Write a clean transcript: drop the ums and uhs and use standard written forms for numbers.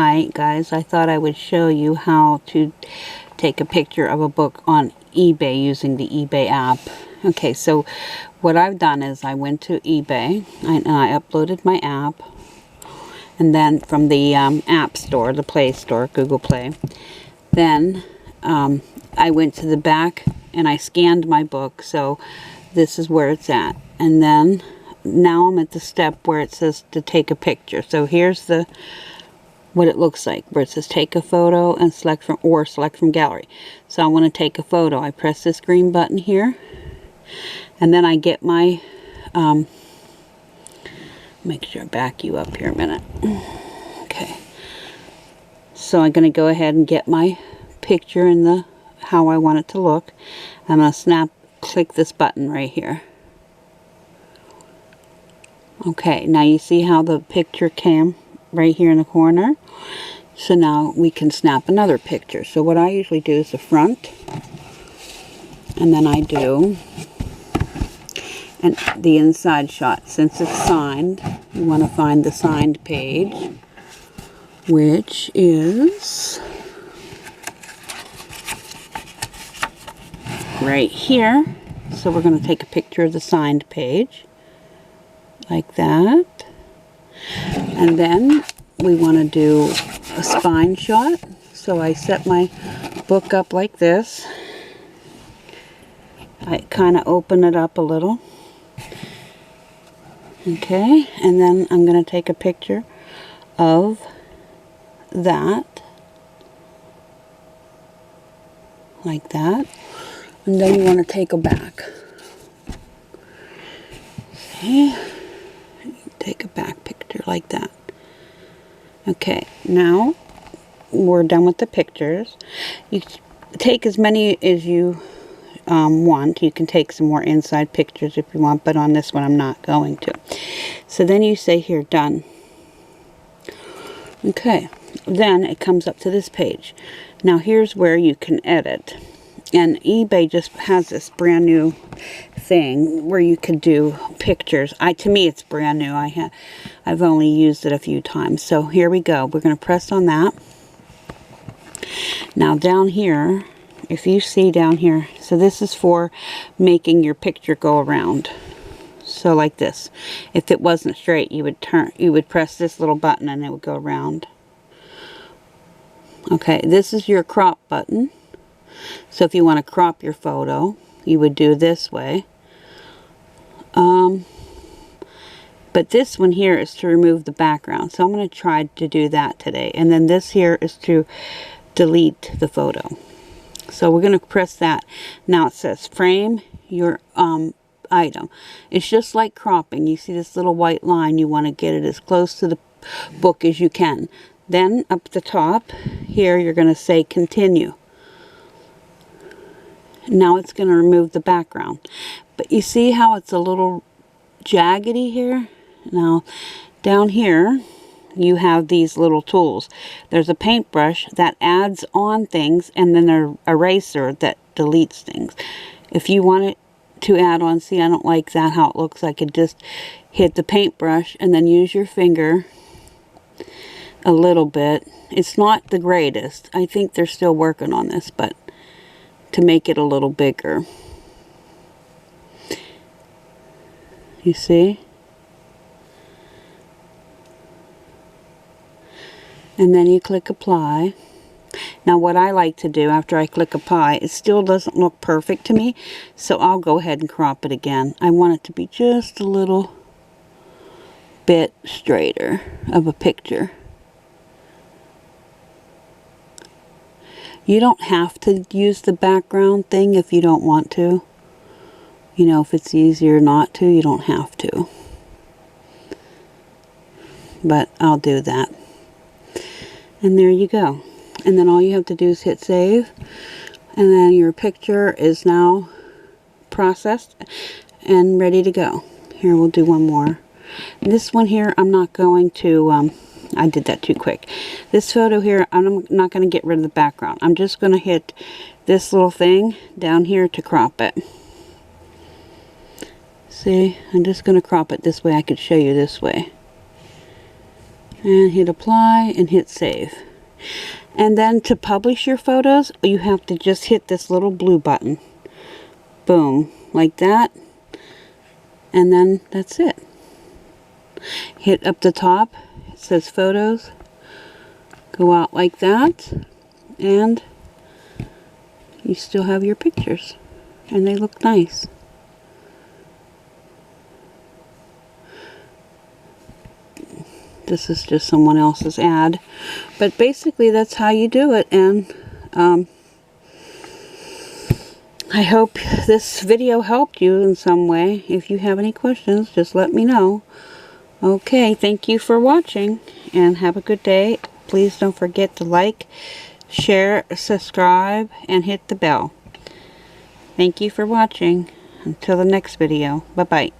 Hi guys, I thought I would show you how to take a picture of a book on eBay using the eBay app. Okay, so what I've done is I went to eBay and I uploaded my app, and then from the app store, the Play Store, Google Play, then I went to the back and I scanned my book, so this is where it's at. And then now I'm at the step where it says to take a picture. So here's what it looks like, where it says take a photo and select from gallery. So I want to take a photo. I press this green button here, and then I get my make sure I back you up here a minute. Okay, so I'm going to go ahead and get my picture in the how I want it to look. I'm going to click this button right here. Okay, now you see how the picture came right here in the corner. So now we can snap another picture. So what I usually do is the front, and then I do the inside shot. Since it's signed, you want to find the signed page, which is right here. So we're going to take a picture of the signed page like that. And then we want to do a spine shot. So I set my book up like this. I kind of open it up a little. Okay, and then I'm going to take a picture of that. Like that. And then you want to take a back. See? Take a back picture like that. Okay, now we're done with the pictures. You take as many as you want. You can take some more inside pictures if you want, but on this one I'm not going to. So then you say here, done. Okay, then it comes up to this page. Now here's where you can edit. And eBay just has this brand new thing where you could do pictures. To me it's brand new. I've only used it a few times. So here we go. We're going to press on that. Now down here, if you see down here, so this is for making your picture go around. So like this. If it wasn't straight, you would press this little button and it would go around. Okay, this is your crop button. So if you want to crop your photo, you would do this way. But this one here is to remove the background. So I'm going to try to do that today. And then this here is to delete the photo. So we're going to press that. Now it says frame your item. It's just like cropping. You see this little white line. You want to get it as close to the book as you can. Then up at the top here, you're going to say continue. Now it's going to remove the background. But you see how it's a little jaggedy here? Now down here you have these little tools. There's a paintbrush that adds on things, and then an eraser that deletes things. If you want it to add on, see, I don't like that how it looks. I could just hit the paintbrush and then use your finger a little bit. It's not the greatest. I think they're still working on this, but to make it a little bigger. You see? And then you click apply. Now what I like to do after I click apply, it still doesn't look perfect to me, so I'll go ahead and crop it again. I want it to be just a little bit straighter of a picture. You don't have to use the background thing if you don't want to. You know, if it's easier not to, you don't have to. But I'll do that. And there you go. And then all you have to do is hit save. And then your picture is now processed and ready to go. Here, we'll do one more. This one here, I'm not going to... I did that too quick. This photo here, I'm not going to get rid of the background. I'm just going to hit this little thing down here to crop it. See, I'm just going to crop it this way. I could show you this way. and hit apply and hit save. And then to publish your photos, you have to just hit this little blue button. Boom, like that. And then that's it. Hit up the top, it says photos. Go out like that, and you still have your pictures. And they look nice. This is just someone else's ad. But basically that's how you do it. And I hope this video helped you in some way. If you have any questions, just let me know. Okay, thank you for watching, and have a good day. Please don't forget to like, share, subscribe, and hit the bell. Thank you for watching. Until the next video. Bye-bye.